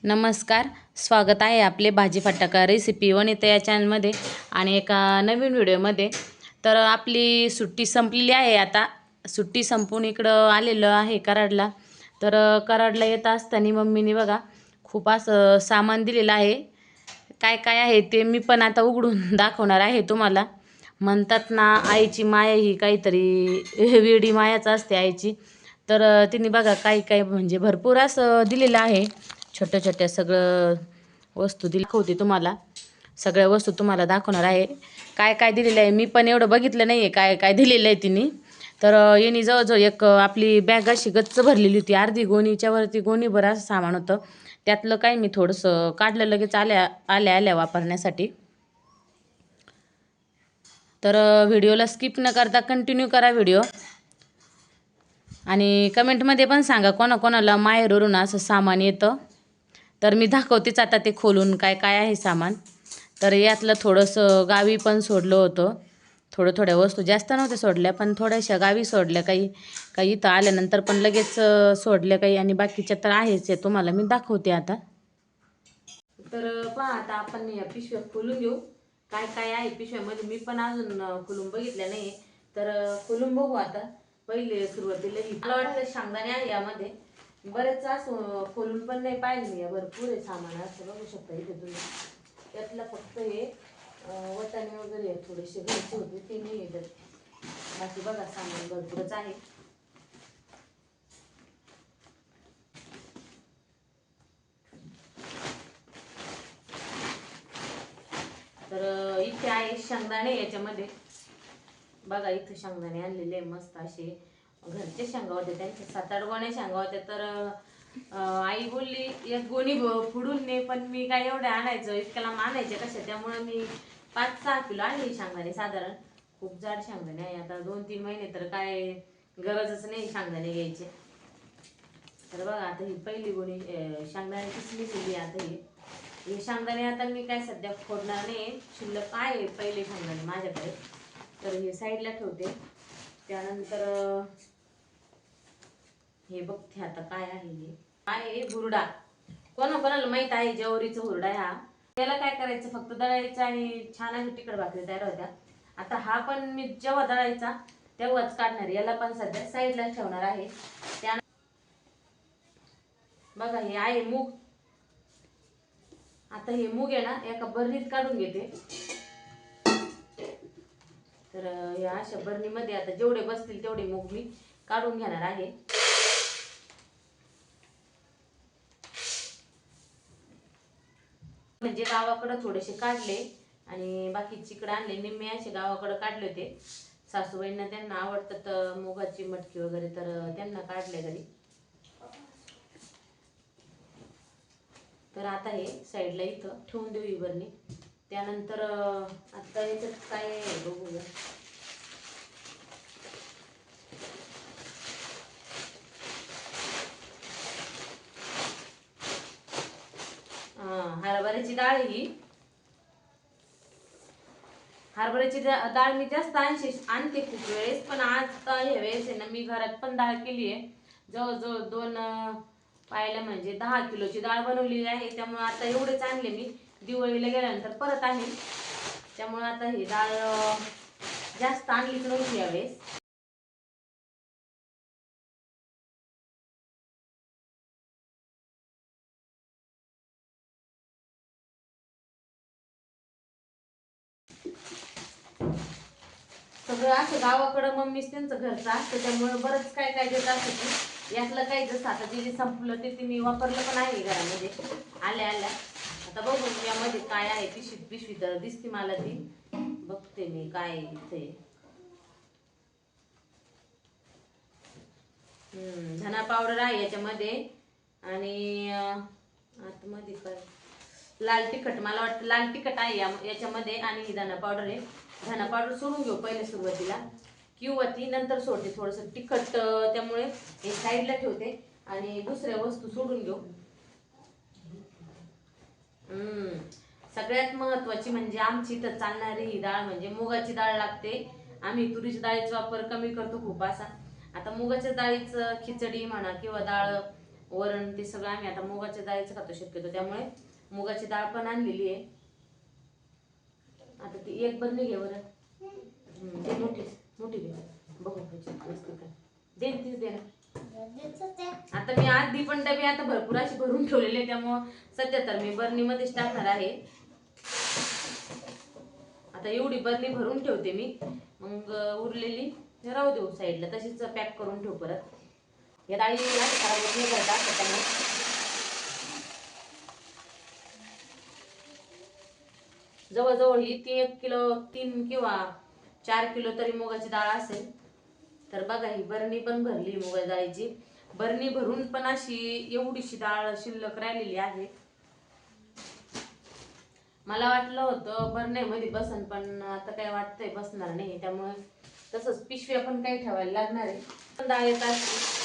नमस्कार, स्वागत आहे आपले भाजी फटाका रेसिपी वनिता या चॅनलमध्ये आणि एका नवीन व्हिडिओमध्ये। तर आपली सुट्टी संपलेली आहे, आता सुट्टी संपून इकडं आलेलं आहे कराडला। तर कराडला येत असताना मम्मीने बघा खूप असं सामान दिलेलं आहे। काय काय आहे ते मी पण आता उघडून दाखवणार आहे तुम्हाला। म्हणतात ना, आईची माया ही काहीतरी वेडी मायाच असते आईची। तर तिने बघा काय काय म्हणजे भरपूर असं दिलेलं आहे, छोट्या छोट्या सगळं वस्तू दाखवते तुम्हाला। सगळ्या वस्तू तुम्हाला दाखवणार आहे काय काय दिलेलं आहे। मी पण एवढं बघितलं नाही आहे काय काय दिलेलं आहे तिने। तर यांनी जवळजवळ एक आपली बॅग अशी गच्च भरलेली होती, अर्धी गोणीच्या वरती गोणीभर असं सामान होतं। त्यातलं काय मी थोडंसं काढलं लगेच आल्या आल्या वापरण्यासाठी। तर व्हिडिओला स्किप न करता कंटिन्यू करा व्हिडिओ, आणि कमेंटमध्ये पण सांगा कोणाकोणाला माहेरवरून असं सामान येतं। तर मी दाखवतेच आता ते खोलून काय काय आहे सामान। तर यातलं थोडंसं गावी पण सोडलं होतं, थोड्या वस्तू जास्त नव्हत्या सोडल्या, पण थोड्याशा गावी सोडल्या, काही इथं आल्यानंतर पण लगेच सोडल्या काही, आणि बाकीच्या तर आहेच आहे, तुम्हाला मी दाखवते आता। तर पहा आता आपण या पिशव्या खोलून घेऊ काय काय आहे पिशव्यामध्ये। मी पण अजून खोलून बघितल्या नाही, तर खोलून बघू आता। पहिले सुरुवातीला मला वाटतं शेंगदाणे आहे यामध्ये, बरेच असं खोलून पण नाही पाहिजे मी, भरपूर आहे सामान असं बघू शकता इथे तुम्ही। त्यातलं फक्त हे वटाणे वगैरे थोडेसे घ्यायचे होते ते नाही येतात, बाकी बघा सामान भरपूरच आहे। तर इथे आहे शेंगदाणे, याच्यामध्ये बघा इथं शेंगदाणे आणलेले मस्त असे घरचे शेंगा होते, त्यांच्या 7-8 गोण्या शेंगा होत्या। तर आई बोलली एक गोणी फोडून ने, पण मी काय एवढं आणायचं, इतक्याला आणायचे कशा, त्यामुळे मी 5-6 किलो आणली शेंगदाणे साधारण। खूप जाड शेंगदाणे आहे, आता 2-3 महिने तर काय गरजच नाही शेंगदाणे घ्यायचे। तर बघा आता ही पहिली गोणी शेंगदाणे किसली गेली। आता हे शेंगदाणे आता मी काय सध्या फोडणार नाही, शिल्लक आहे पहिले शेंगदाणे माझ्याकडे, तर हे साईडला ठेवते। त्यानंतर हे बघते आता काय आहे, हे आहे हुरडा। कोणाला माहित आहे ज्वारीचा हुरडा हा, त्याला काय करायचं फक्त दळायचं आणि छान अशी तिखट भाकरी तयार होत्या। आता हा पण मी जेव्हा दळायचा तेव्हाच काढणार, याला पण सध्या साईडला ठेवणार आहे। त्या बघा हे आहे मूग। आता हे मूग आहे ना एका बरणीत काढून घेते। तर या अशा बरणीमध्ये आता जेवढे बसतील तेवढे मूग मी काढून घेणार आहे। म्हणजे गावाकडे थोडेसे काढले आणि बाकी इकडे आणले, निम्मे असे गावाकडे काढले होते। सासूबाईंना त्यांना आवडतात मुगाची मटकी वगैरे, तर त्यांना काढले घरी। तर आता हे साईडला इथं ठेवून देऊ ही बरणी। त्यानंतर आता याच्यात काय आहे बघूया। हरभऱ्याची डाळ, ही हरभऱ्याची डाळ मी जास्त आणते खूप वेळेस, पण आता हे वेळेस आहे ना मी घरात पण डाळ केली आहे। जवळजवळ 2 पायल्या म्हणजे 10 किलोची डाळ बनवलेली आहे। त्यामुळे आता एवढेच आणले मी, दिवाळीला गेल्यानंतर परत आणले, त्यामुळे आता ही डाळ जास्त आणलीच नव्हती यावेळेस। सगळं असं गावाकडं मम्मीच त्यांचं घरचं असतं, त्यामुळे बरंच काय काय देत असत। यातलं काही जसं आता जे संपलं ते मी वापरलं पण आहे घरामध्ये आल्या आल्या। आता बघू यामध्ये काय आहे, पिशवी तर दिसते मला, ती बघते मी काय इथे। धना पावडर आहे याच्यामध्ये, आणि आतमध्ये काय लाल तिखट, मला वाटतं लाल तिखट आहे याच्यामध्ये, आणि धना पावडर आहे। धना पावडर सोडून घेऊ पहिले सुरुवातीला, किंवा ती नंतर सोडते थोडंसं तिखट, त्यामुळे हे साईडला ठेवते आणि दुसऱ्या वस्तू सोडून घेऊ। सगळ्यात महत्वाची म्हणजे आमची तर चालणारी ही डाळ म्हणजे मुगाची डाळ लागते। आम्ही तुरीच्या डाळीचा वापर कमी करतो खूप असा। आता मुगाच्या डाळीचं खिचडी म्हणा किंवा डाळ वरण ते सगळं आम्ही आता मुगाच्या डाळीचं खातो शक्यतो, त्यामुळे मुगाची डाळ पण आणलेली आहे. आता ती एक बरणी घे बरं, ते मोठी मोठी घे, बघू काय देन तीच दे ना. आता मी आधी पण डबे आता भरपूर अशी भरून ठेवलेले, त्यामुळं सध्या तर मी बरणीमध्येच टाकणार आहे. आता एवढी बरणी भरून ठेवते मी, मग उरलेली राहू देऊ साईडला, तशीच पॅक करून ठेवू परत. या डाळी खराब होत नाही करतात त्यामुळे. जवळजवळ ही 3 किंवा 4 किलो तरी मुगाची डाळ असेल. तर बघा ही बरणी पण भरली मुगा डाळीची. बरणी भरून पण अशी एवढीशी डाळ शिल्लक राहिलेली आहे. मला वाटलं होतं बरण्यामध्ये बसन, पण आता काय वाटतंय बसणार नाही, त्यामुळे तसंच पिशव्या पण काही ठेवायला लागणार आहे. डाळ येत असते.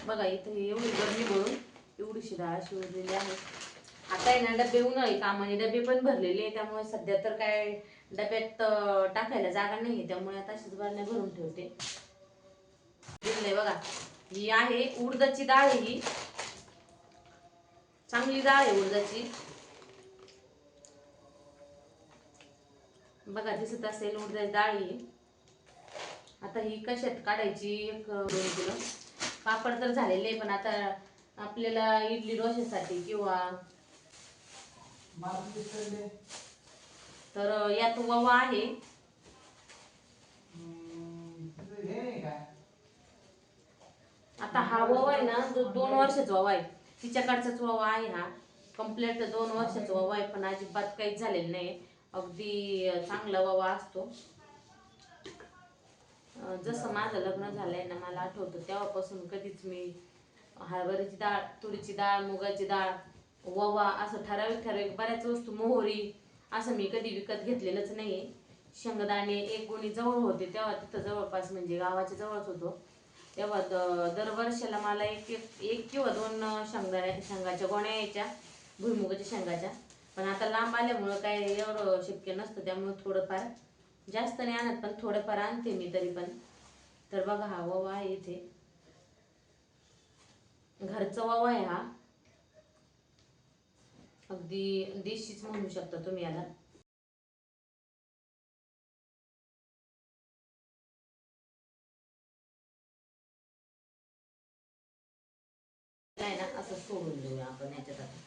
बघा इथे एवढी बरणी भरून एवढीशी डाळ शिवलेली आहे. आता आहे ना डबे उन्हाळी कामाने डबे पण भरलेले आहे, त्यामुळे सध्या तर काय डब्यात टाकायला जागा नाही, त्यामुळे आता अशीच बरण्या भरून ठेवते. बघा ही आहे उडदाची डाळ, ही चांगली डाळ आहे उडदाची. बघा दिसत असेल उडदाची डाळ ही. आता ही कशात काढायची, 1-2 किलो पापड तर झालेले, पण आता आपल्याला इडली डोश्यासाठी किंवा तर यात ओवा आहे. आता हा ओवा आहे ना, जो 2 वर्षाचा ओवा आहे, तिच्याकडचाच ओवा आहे हा. कंप्लीट 2 वर्षाचा ओवा आहे, पण अजिबात काहीच झालेलं नाही. अगदी चांगला ओवा असतो. जसं माझं लग्न झालंय ना, मला आठवतं तेव्हापासून कधीच मी हरभऱ्याची डाळ, तुरीची डाळ, मुगाची डाळ, ओवा असं ठराविक बऱ्याच वस्तू, मोहरी असं मी कधी विकत घेतलेलंच नाही. शेंगदाणे एक गोणी जवळ होते तेव्हा, तिथं जवळपास म्हणजे गावाच्या जवळच होतो तेव्हा दरवर्षाला मला एक किंवा 2 शेंगाच्या गोण्या यायच्या, भुईमुगाच्या शेंगाच्या. पण आता लांब आल्यामुळं काय एवढं शक्य नसतं, त्यामुळे थोडंफार, जास्त नाही आणत पण थोडंफार आणते मी तरी पण. तर बघा हा ओवा आहे इथे, घरचा ओवा आहे हा, अगदी देशीच म्हणू शकता तुम्ही याला. नाही ना, असं सोडून देऊया आपण याच्यात आता.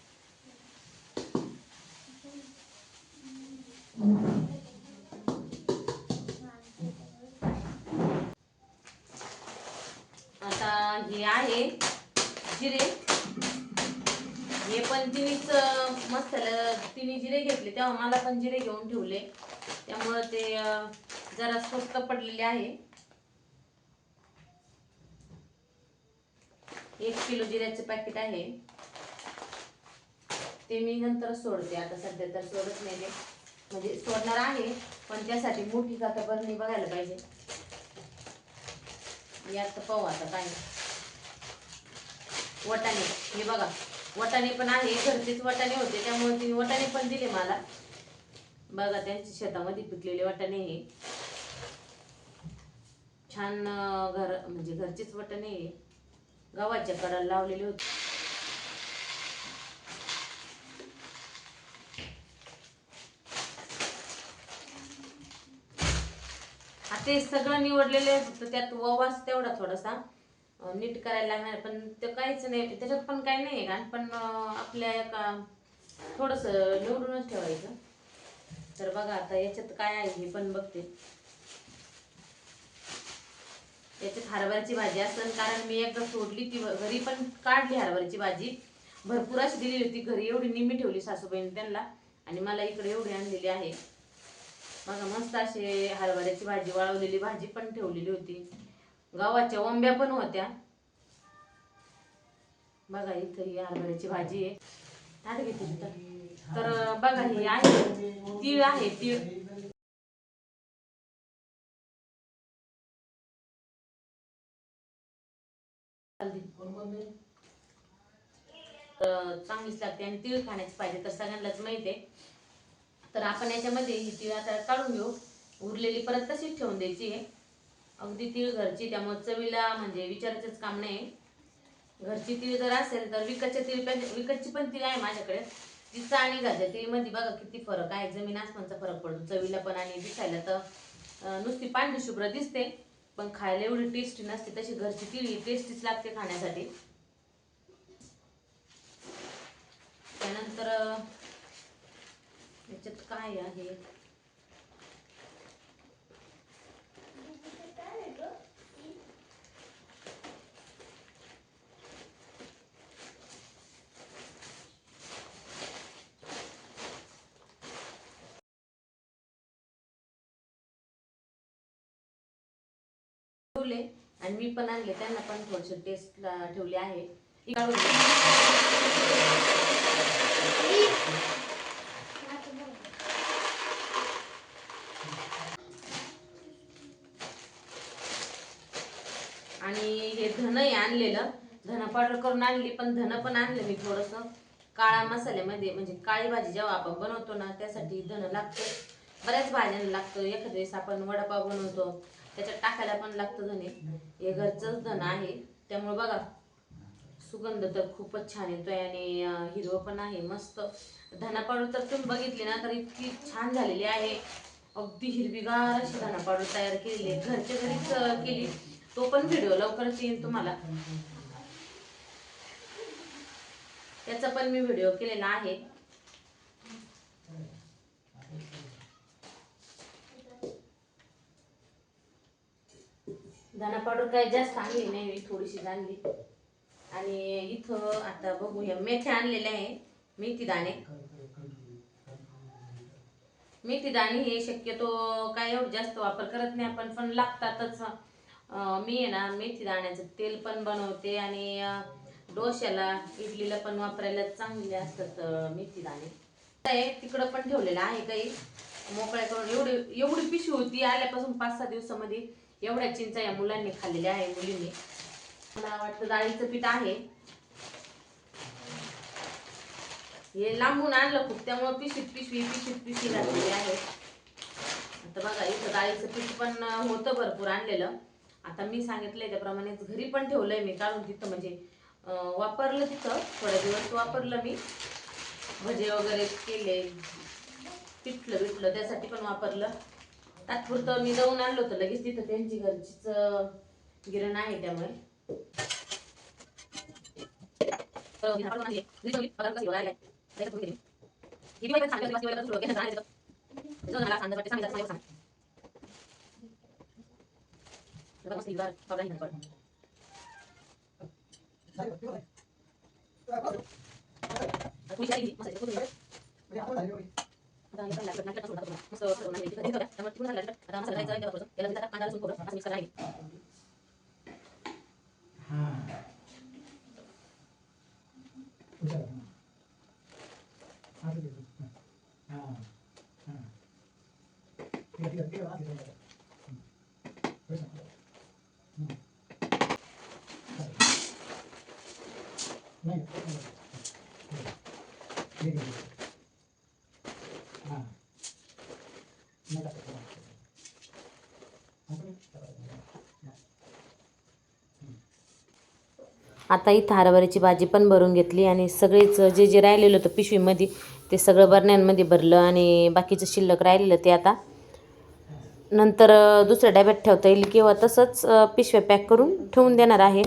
आता हे आहे जिरे, हे पण तिन्हीच मसाला, तिन्ही जिरे घेतले तेव्हा मला पण जिरे घेऊन ठेवले, त्यामुळे ते जरा स्वस्त पडलेले आहे. 1 किलो जिऱ्याचे पॅकेट आहे, ते मी नंतर सोडते, आता सध्या तर सोडत नाही ते, म्हणजे सोडणार आहे पण त्यासाठी मोठी जाता बरणी बघायला पाहिजे. यात पाहू आता काय. वटाणे, हे बघा वटाणे पण आहे, घरचेच वटाणे होते त्यामुळे तिने वटाणे पण दिले मला. बघा त्यांच्या शेतामध्ये पिकलेले वटाणे, हे छान म्हणजे घरचेच वटाणे गव्हाच्या कडाला लावलेले होते. ते सगळं निवडलेले, त्यात ओवाच तेवढा थोडासा नीट करायला लागणार, पण ते काहीच नाही त्याच्यात, पण काही नाही आहे, पण आपल्या एका थोडस निवडूनच ठेवायचं. तर बघा आता याच्यात काय आहे हे पण बघते. याच्यात हरभऱ्याची भाजी असेल, कारण मी एकदा सोडली ती घरी, पण काढली हरभऱ्याची भाजी, भरपूर अशी दिलेली होती घरी, एवढी निम्मी ठेवली सासूबाईने त्यांना, आणि मला इकडे एवढी आणलेली आहे. बघा मस्त असे हरभऱ्याची भाजी, वाळवलेली भाजी पण ठेवलेली होती, गव्हाच्या ओंब्या पण होत्या. बघा इथं ही हरभऱ्याची भाजी आहे, ताट घेते तिथं. तर बघा ही आहे तीळ, आहे तीळ. चांगलीच लागते आणि तीळ खाण्याची पाहिजे तर सगळ्यांनाच माहिती आहे. तर आपण याच्यामध्ये ही तीळ आता काढून घेऊ. उरलेली परत तशीच ठेवून द्यायची आहे. अगदी तीळ घरची, त्यामुळे चवीला म्हणजे विचारायचंच काम नाही. घरची तीळ जर असेल तर विकतची पण तीळ आहे माझ्याकडे. तिचा आणि घरच्या तीळमध्ये बघा किती फरक आहे, जमीन आसमानचा फरक पडतो चवीला पण. आणि दिसायला तर नुसती पांढरी शुभ्र दिसते, पण खायला एवढी टेस्टी नसते. तशी घरची तीळ ही टेस्टीच लागते खाण्यासाठी. त्यानंतर याच्यात काय आहे, ठेवले आणि मी पण आणले, त्यांना पण थोडेसे टेस्टला ठेवले आहे. आणि हे धन आणलेलं, धना पावडर करून आणली, पण धन पण आणलं मी थोडंसं काळा मसाल्यामध्ये. म्हणजे काळी भाजी जेव्हा आपण बनवतो ना त्यासाठी धन लागतं. बऱ्याच भाज्यांना लागतं. एखाद्या वेळेस आपण वडापाव बनवतो त्याच्यात टाकायला पण लागतं धने. हे घरचंच धन आहे, त्यामुळे बघा सुगंध तर खूपच छान येतोय आणि हिरवं पण आहे मस्त. धना पावडर तर तुम्ही बघितली ना तर इतकी छान झालेली आहे. अगदी हिरवीगार अशी धना पावडर तयार केलेली आहे, घरच्या घरीच केली. तो पण व्हिडिओ लवकरच येईल तुम्हाला, त्याचा पण मी व्हिडिओ केलेला आहे. धना पावडर काही जास्त आणली नाही मी, थोडीशी आणली. आणि इथं आता बघूया, मेथ्या आणलेल्या आहे, मेथी दाणे. मेथी दाणे हे शक्यतो काय एवढं जास्त वापर करत नाही आपण, पण लागतातच. मी आहे ना मेथी दाण्याचं तेल पण बनवते आणि डोश्याला इडलीला पण वापरायला चांगले असतात मेथी दाणे. तिकडं पण ठेवलेलं आहे काही मोकळ्या करून. एवढी पिशवी होती आल्यापासून 5-6 दिवसामध्ये. एवढ्या चिंचा या मुलांनी खाल्लेल्या आहे, मुलींनी. मला वाटतं डाळीचं पीठ आहे, हे लांबून आणलं खूप, त्यामुळे पिशवी घातलेली आहे. आता बघा इथं डाळीचं पीठ पण होतं भरपूर आणलेलं. आता मी सांगितलंय त्याप्रमाणेच घरी पण ठेवलंय मी काढून तिथं. म्हणजे वापरलं तिथं, थोडे दिवस वापरलं मी. भजे वगैरे केले, पिठलं त्यासाठी पण वापरलं. तात्पुरतं मी जाऊन आणलं होतं लगेच तिथं, त्यांची घरचीच गिरण आहे त्यामुळे. आता इथं हरभऱ्याची भाजी पण भरून घेतली आणि सगळेच जे जे राहिलेलं होतं पिशवीमध्ये ते सगळं बरण्यांमध्ये भरलं. आणि बाकीचं शिल्लक राहिलेलं ते आता नंतर दुसऱ्या डब्यात ठेवता येईल किंवा तसंच पिशव्या पॅक करून ठेवून देणार आहे.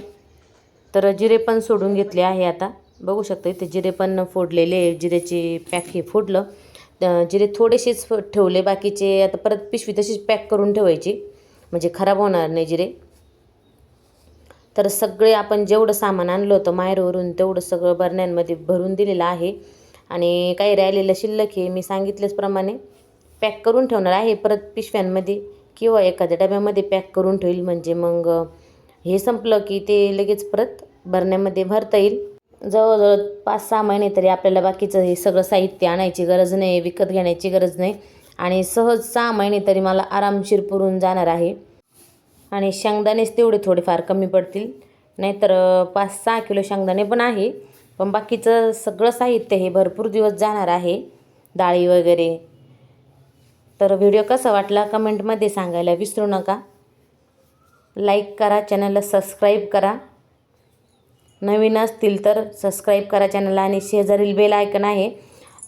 तर जिरे पण सोडून घेतले आहे. आता बघू शकता इथे जिरे पण फोडलेले, जिरेचे पॅक हे फोडलं. जिरे थोडेसेच ठेवले, बाकीचे आता परत पिशवी तशीच पॅक करून ठेवायची म्हणजे खराब होणार नाही जिरे. तर सगळे आपण जेवढं सामान आणलं होतं माहेरवरून तेवढं सगळं बरण्यांमध्ये भरून दिलेलं आहे. आणि काही राहिलेलं शिल्लक हे मी सांगितल्याप्रमाणे पॅक करून ठेवणार आहे परत पिशव्यांमध्ये किंवा एखाद्या डब्यामध्ये पॅक करून ठेवील. म्हणजे मग हे संपलं की ते लगेच परत बरण्यामध्ये भरता येईल. जवळजवळ 5-6 महिने तरी आपल्याला बाकीचं हे सगळं साहित्य आणायची गरज नाही, विकत घेण्याची गरज नाही. आणि सहज 6 महिने तरी मला आरामशीर पुरून जाणार आहे. आणि शेंगदाणेच तेवढे थोडेफार कमी पडतील, नाहीतर 5-6 किलो शेंगदाणे पण आहे, पण बाकीचं सगळं साहित्य हे भरपूर दिवस जाणार आहे, डाळी वगैरे. तर व्हिडिओ कसा वाटला कमेंटमध्ये सांगायला विसरू नका. लाईक करा, चॅनलला सबस्क्राईब करा. नवीन असतील तर सबस्क्राईब करा चॅनलला आणि शेजारील बेल आयकन आहे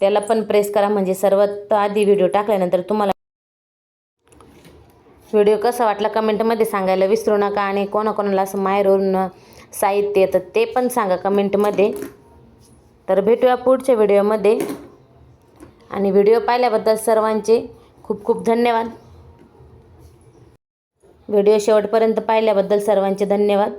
त्याला पण प्रेस करा, म्हणजे सर्वात आधी व्हिडिओ टाकल्यानंतर तुम्हाला. व्हिडिओ कसा वाटला कमेंटमध्ये सांगायला विसरू नका. आणि कोणाकोणाला असं माहेरून साहित्य येतं ते पण सांगा कमेंटमध्ये. तर भेटूया पुढच्या व्हिडिओमध्ये. आणि व्हिडिओ पाहिल्याबद्दल सर्वांचे खूप खूप धन्यवाद. व्हिडिओ शेवटपर्यंत पाहिल्याबद्दल सर्वांचे धन्यवाद.